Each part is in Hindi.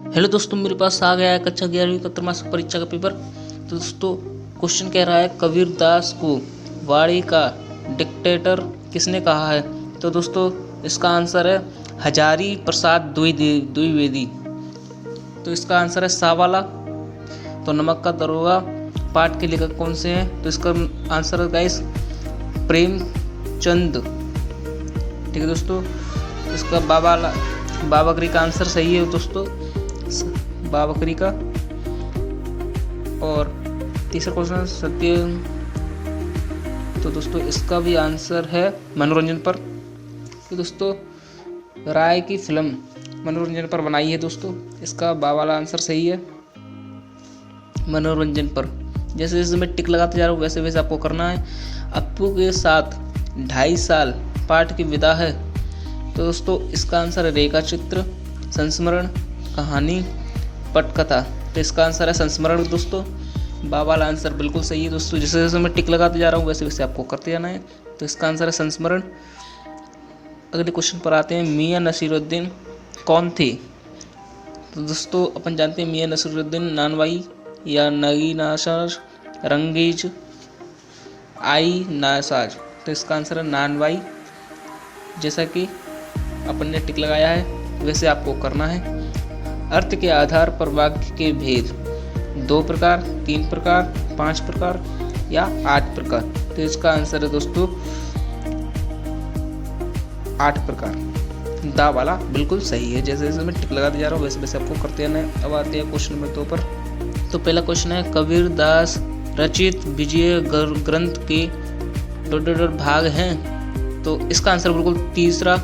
हेलो दोस्तों, मेरे पास आ गया है कक्षा 11वीं का त्रैमासिक परीक्षा का पेपर। तो दोस्तों क्वेश्चन कह रहा है कबीर दास को वाणी का डिक्टेटर किसने कहा है। तो दोस्तों इसका आंसर है हजारी प्रसाद द्विवेदी। तो इसका आंसर है सावाला। तो नमक का दरोगा पाठ के लेखक कौन से हैं। तो इसका आंसर है गाइस प्रेमचंद। ठीक है दोस्तों, इसका बाबकरी का आंसर सही है दोस्तों, बाबकरी का। और तीसरा क्वेश्चन सत्य। तो दोस्तों इसका भी आंसर है मनोरंजन पर। तो दोस्तों राय की फिल्म मनोरंजन पर बनाई है दोस्तों, इसका बा वाला आंसर सही है मनोरंजन पर। जैसे जैसे मैं टिक लगाते जा रहा हूँ वैसे वैसे आपको करना है। अप्पू के साथ 2.5 साल पाठ की विदा है। तो दोस्तों इसका आंसर है रेखा चित्र, संस्मरण, कहानी, पटकथा। तो इसका आंसर है संस्मरण दोस्तों, बा वाला आंसर बिल्कुल सही है दोस्तों। जैसे जैसे मैं टिक लगाते जा रहा हूँ वैसे वैसे आपको करते जाना है। तो इसका आंसर है संस्मरण। अगले क्वेश्चन पर आते हैं, मियां नसीरुद्दीन कौन थे। तो दोस्तों अपन जानते हैं मियां नसीरुद्दीन नानवाई या नगी नासाज रंगीज आई नासाज। तो इसका आंसर है नानवाई। जैसा कि अपन ने टिक लगाया है वैसे आपको करना है। अर्थ के आधार पर वाक्य के भेद 2 प्रकार, 3 प्रकार, 5 प्रकार या 8 प्रकार। तो इसका आंसर है दोस्तों 8 प्रकार। दा वाला बिल्कुल सही है। जैसे जैसे मैं टिक लगाते जा रहा हूँ वैसे वैसे आपको करते रहना है। अब आते हैं क्वेश्चन नंबर 2 पर। तो पहला क्वेश्चन है कबीर दास रचित विजय ग्रंथ के भाग हैं। तो इसका आंसर बिल्कुल तीसरा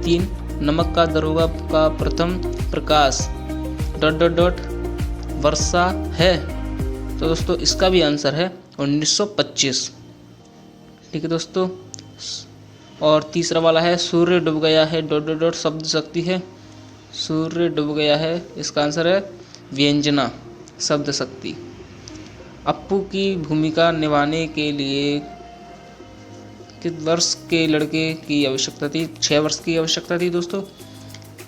3 नमक का दरोगा का प्रथम प्रकाश ... वर्षा है। तो दोस्तों इसका भी आंसर है 1925। ठीक है दोस्तों। और तीसरा वाला है सूर्य डूब गया है ... शब्द शक्ति है। सूर्य डूब गया है, इसका आंसर है व्यंजना शब्द शक्ति। अप्पू की भूमिका निभाने के लिए कितने वर्ष के लड़के की आवश्यकता थी। 6 वर्ष की आवश्यकता थी दोस्तों।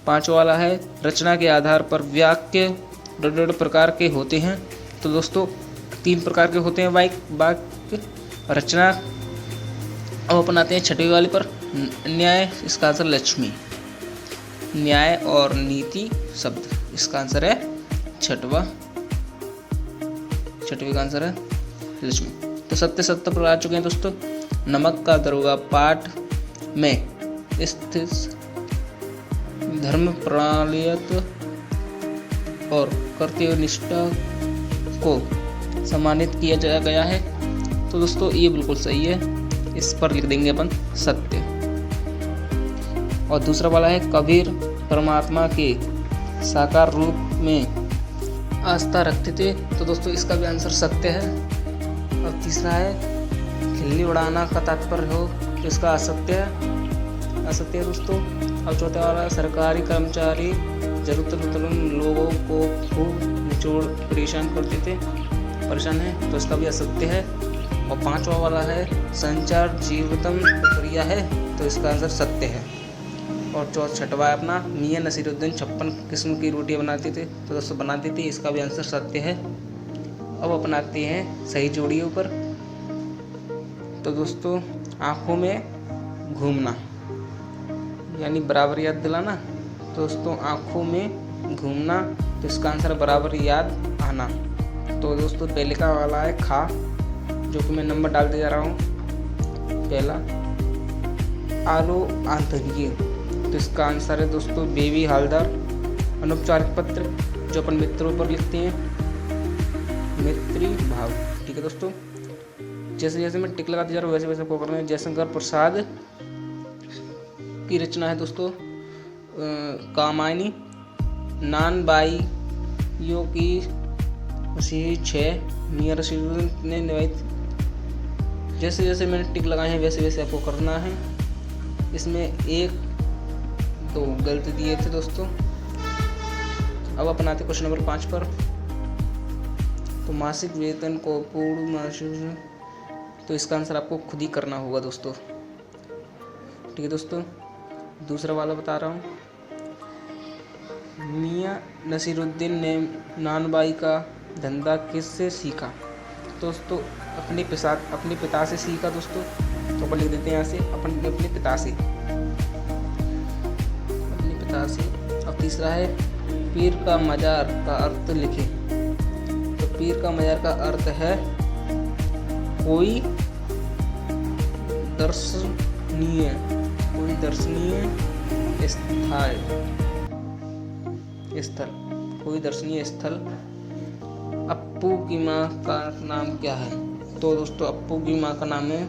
5 वाला है रचना के आधार पर वाक्य ... प्रकार के होते हैं। तो दोस्तों 3 प्रकार के होते हैं वाक्य रचना। अब अपन आते हैं 6वीं वाले पर, न्याय। इसका आंसर लक्ष्मी, न्याय और नीति शब्द। इसका आंसर है 6वां का आंसर है लक्ष्मी। तो सत्य पर आ चुके हैं दोस्तों। नमक का दरोगा पाठ में स्थित धर्म प्रणालियत और कर्तव्य निष्ठा को सम्मानित किया गया है। तो दोस्तों ये बिल्कुल सही है, इस पर लिख देंगे अपन सत्य। और दूसरा वाला है कबीर परमात्मा के साकार रूप में आस्था रखते थे। तो दोस्तों इसका भी आंसर सत्य है। और तीसरा है खिल्ली उड़ाना का तात्पर्य हो, तो इसका असत्य है दोस्तों। अब चौथा वाला सरकारी कर्मचारी जरूरतमंद लोगों को खूब निचोड़ परेशान है, तो इसका भी असत्य है। और 5वां वाला है संचार जीवतम प्रक्रिया है, तो इसका आंसर सत्य है। और 6वां है अपना मियां नसीरुद्दीन 56 किस्म की रोटियां बनाते थे। तो दोस्तों बनाते थे, इसका भी आंसर सत्य है। अब अपन आते हैं सही जोड़ियों पर। तो दोस्तों आँखों में घूमना यानी बराबर याद दिलाना। तो दोस्तों आँखों में घूमना, तो इसका आंसर बराबर याद आना। तो दोस्तों पहले का वाला है खा, जो कि मैं नंबर डालते जा रहा हूँ। पहला आलो आंतरिक, तो इसका आंसर है दोस्तों बेबी हालदार। अनौपचारिक पत्र जो अपन मित्रों पर लिखते हैं, मित्री भाव। ठीक है दोस्तों। जैसे जैसे मैं टिक लगाते जा रहा हूँ वैसे वैसे आपको करना है। जयशंकर प्रसाद की रचना है दोस्तों कामायनी। नान बाई यो की मसीही 6 मियां नसीरुद्दीन ने निभाई। जैसे जैसे मैंने टिक लगाए हैं वैसे वैसे आपको करना है। इसमें 1 2 गलती दिए थे दोस्तों। अब अपन आते क्वेश्चन नंबर 5 पर। तो मासिक वेतन को पूर्ण मासिक, तो इसका आंसर आपको खुद ही करना होगा दोस्तों। ठीक है दोस्तों। दूसरा वाला बता रहा हूँ, मियां नसीरुद्दीन ने नानबाई का धंधा किससे सीखा? दोस्तों अपने पिता से सीखा दोस्तों। तो अपन लिख देते हैं यहाँ से अपने पिता से। अब तीसरा है पीर का मजार का अर्थ लिखें। तो पीर का मजार का अर्थ है कोई दर्शनीय स्थल। अप्पू की माँ का नाम क्या है? तो दोस्तों अप्पू की माँ का नाम है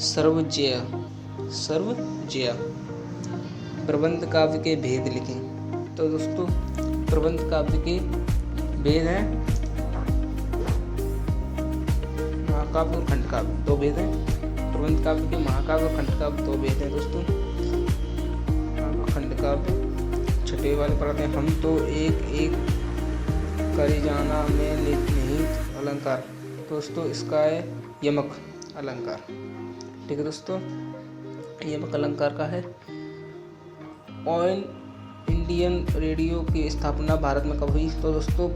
सर्वजया। प्रबंध काव्य के भेद लिखें। तो दोस्तों प्रबंध काव्य के भेद हैं महाकाव्य और खंडकाव्य, 2 भेद हैं। प्रबंध काव्य के महाकाव्य और खंडकाव्य 2 भेद हैं दोस्तों। खंडकाव्य छठे वाले पढ़ते हैं। हम तो एक एक करी जाना में निहित अलंकार। दोस्तों इसका है यमक अलंकार। ठीक है दोस्तों, यमक अलंकार का है। ऑल इंडियन रेडियो की स्थापना भारत में कब हुई? तो दोस्तों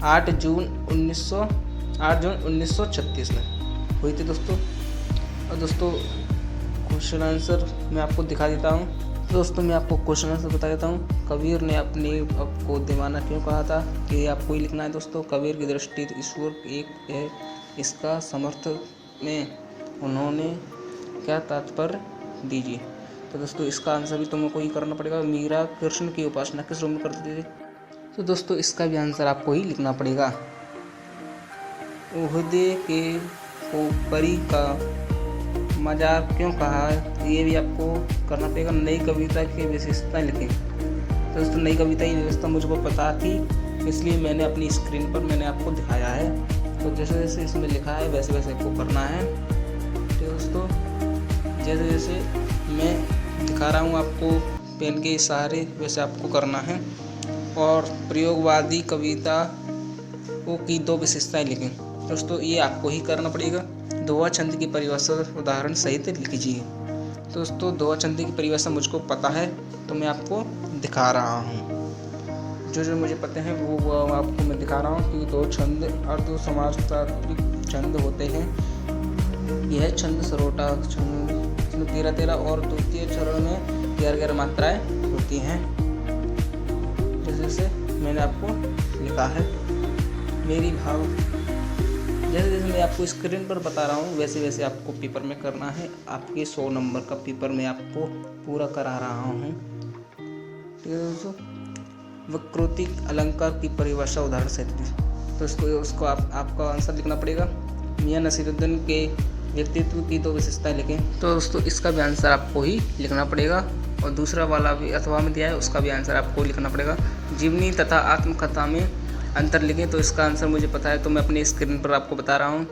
8 जून 1936 में हुई थी दोस्तों। और दोस्तों क्वेश्चन आंसर मैं आपको दिखा देता हूँ। दोस्तों मैं आपको क्वेश्चन आंसर बता देता हूँ। कबीर ने अपने आपको दीवाना क्यों कहा था कि आपको ही लिखना है दोस्तों। कबीर की दृष्टि ईश्वर एक है, इसका समर्थन में उन्होंने क्या तात्पर्य दीजिए। तो दोस्तों इसका आंसर भी तुमको ही करना पड़ेगा। मीरा कृष्ण की उपासना किस रूप में करती थी? तो दोस्तों इसका भी आंसर आपको ही लिखना पड़ेगा। ओहदे के को परी का मजार क्यों कहा है? ये भी आपको करना पड़ेगा। नई कविता की विशेषता लिखें। तो दोस्तों नई कविता की विशेषता मुझको पता थी, इसलिए मैंने अपनी स्क्रीन पर मैंने आपको दिखाया है। तो जैसे जैसे इसमें लिखा है वैसे वैसे आपको करना है। तो दोस्तों जैसे जैसे मैं दिखा रहा हूँ आपको पेन के सहारे, वैसे आपको करना है। और प्रयोगवादी कविता की 2 विशेषताएं लिखें। दोस्तों ये आपको ही करना पड़ेगा। दोहा छंद की परिभाषा उदाहरण सहित लिख लीजिए। दोस्तों दोहा छंद की परिभाषा मुझको पता है, तो मैं आपको दिखा रहा हूँ। जो मुझे पता है वो आपको मैं दिखा रहा हूँ कि 2 छंद अर्ध समाजतात्विक छंद होते हैं। यह छंद सरोटा छंद 13-13 और द्वितीय चरण में 11-11 मात्राएं होती हैं। जैसे जैसे मैंने आपको लिखा है मेरी भाव, जैसे जैसे मैं आपको स्क्रीन पर बता रहा हूँ वैसे वैसे आपको पेपर में करना है। आपके 100 नंबर का पेपर मैं आपको पूरा करा रहा हूँ। ठीक है दोस्तों, वक्रोक्तिक अलंकार की परिभाषा उदाहरण सहित। तो उसको आपका आंसर लिखना पड़ेगा। मियां नसीरुद्दीन के व्यक्तित्व की 2 विशेषताएं लिखें। तो दोस्तों इसका भी आंसर आपको ही लिखना पड़ेगा। और दूसरा वाला भी अथवा में दिया है, उसका भी आंसर आपको लिखना पड़ेगा। जीवनी तथा आत्मकथा में अंतर लिखें। तो इसका आंसर मुझे पता है, तो मैं अपनी स्क्रीन पर आपको बता रहा हूँ।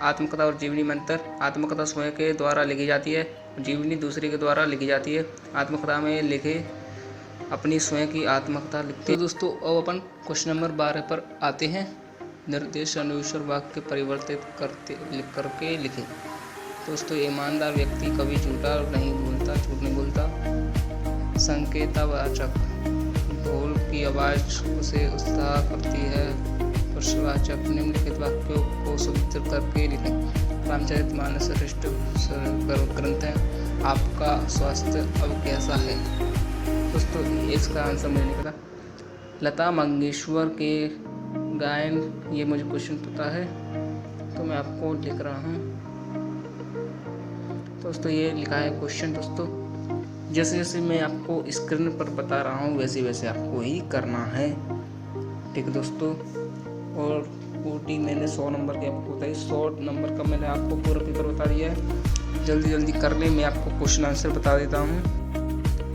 आत्मकथा और जीवनी में अंतर। आत्मकथा स्वयं के द्वारा लिखी जाती है, जीवनी दूसरे के द्वारा लिखी जाती है। आत्मकथा में लिखे अपनी स्वयं की आत्मकथा लिखते हैं। तो दोस्तों अब अपन क्वेश्चन नंबर 12 पर आते हैं। निर्देश अनुसार वाक्य परिवर्तित करके लिखें। दोस्तों ईमानदार व्यक्ति कभी झूठ नहीं बोलता। संकेतवाचक, ढोल की आवाज़ उसे उत्साह करती है। प्रश्नवाचक, निम्नलिखित वाक्यों को शुद्ध करके लिखें। रामचरितमानस श्रेष्ठ ग्रंथ है। आपका स्वास्थ्य अब कैसा है? दोस्तों इसका आंसर मुझे नहीं पता। लता मंगेशकर के गायन, ये मुझे क्वेश्चन पता है, तो मैं आपको लिख रहा हूँ। दोस्तों ये लिखा है क्वेश्चन। दोस्तों जैसे जैसे मैं आपको स्क्रीन पर बता रहा हूँ वैसे वैसे आपको ही करना है। ठीक है दोस्तों, और ओटी मैंने 100 नंबर के आपको बताई। 100 नंबर का मैंने आपको पूरा पेपर बता दिया है। जल्दी जल्दी कर ले, मैं आपको क्वेश्चन आंसर बता देता हूँ।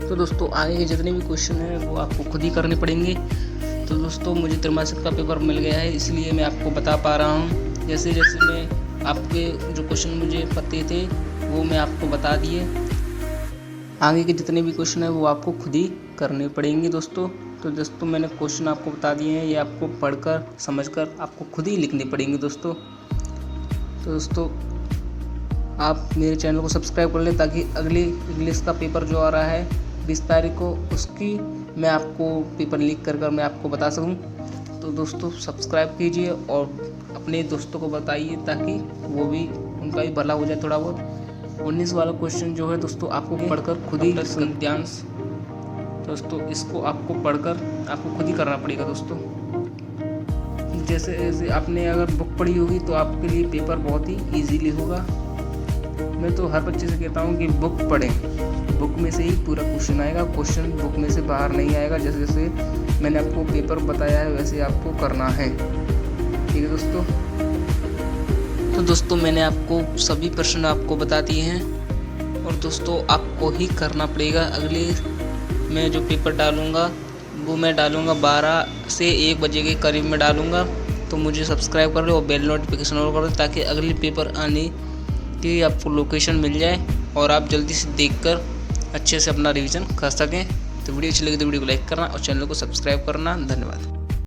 तो दोस्तों आगे के जितने भी क्वेश्चन हैं वो आपको खुद ही करने पड़ेंगे। तो दोस्तों मुझे त्रैमासिक का पेपर मिल गया है, इसलिए मैं आपको बता पा रहा हूँ। जैसे जैसे मैं आपके जो क्वेश्चन मुझे पते थे वो मैं आपको बता दिए। आगे के जितने भी क्वेश्चन हैं वो आपको खुद ही करने पड़ेंगे दोस्तों। तो दोस्तों मैंने क्वेश्चन आपको बता दिए हैं, ये आपको पढ़कर समझकर आपको खुद ही लिखने पड़ेंगे दोस्तों। तो दोस्तों आप मेरे चैनल को सब्सक्राइब कर लें ताकि अगली इंग्लिश का पेपर जो आ रहा है 20 तारीख को, उसकी मैं आपको पेपर लीक कर मैं आपको बता सकूं। तो दोस्तों सब्सक्राइब कीजिए और अपने दोस्तों को बताइए ताकि वो भी उनका भी भला हो जाए थोड़ा बहुत। 19 वाला क्वेश्चन जो है दोस्तों आपको पढ़कर खुद ही गद्यांश, दोस्तों इसको आपको पढ़कर आपको खुद ही करना पड़ेगा दोस्तों। जैसे आपने अगर बुक पढ़ी होगी तो आपके लिए पेपर बहुत ही इजीली होगा। मैं तो हर बच्चे से कहता हूँ कि बुक पढ़ें, बुक में से ही पूरा क्वेश्चन आएगा, क्वेश्चन बुक में से बाहर नहीं आएगा। जैसे जैसे मैंने आपको पेपर बताया है वैसे आपको करना है, ठीक है दोस्तों। तो दोस्तों मैंने आपको सभी प्रश्न आपको बता दिए हैं और दोस्तों आपको ही करना पड़ेगा। अगले मैं जो पेपर डालूँगा वो मैं डालूँगा 12 से 1 बजे के करीब में डालूँगा। तो मुझे सब्सक्राइब कर लो और बेल नोटिफिकेशन ऑन कर दो ताकि अगले पेपर आने की आपको लोकेशन मिल जाए और आप जल्दी से देखकर अच्छे से अपना रिवीजन कर सकें। तो वीडियो अच्छी लगी तो वीडियो को लाइक करना और चैनल को सब्सक्राइब करना। धन्यवाद।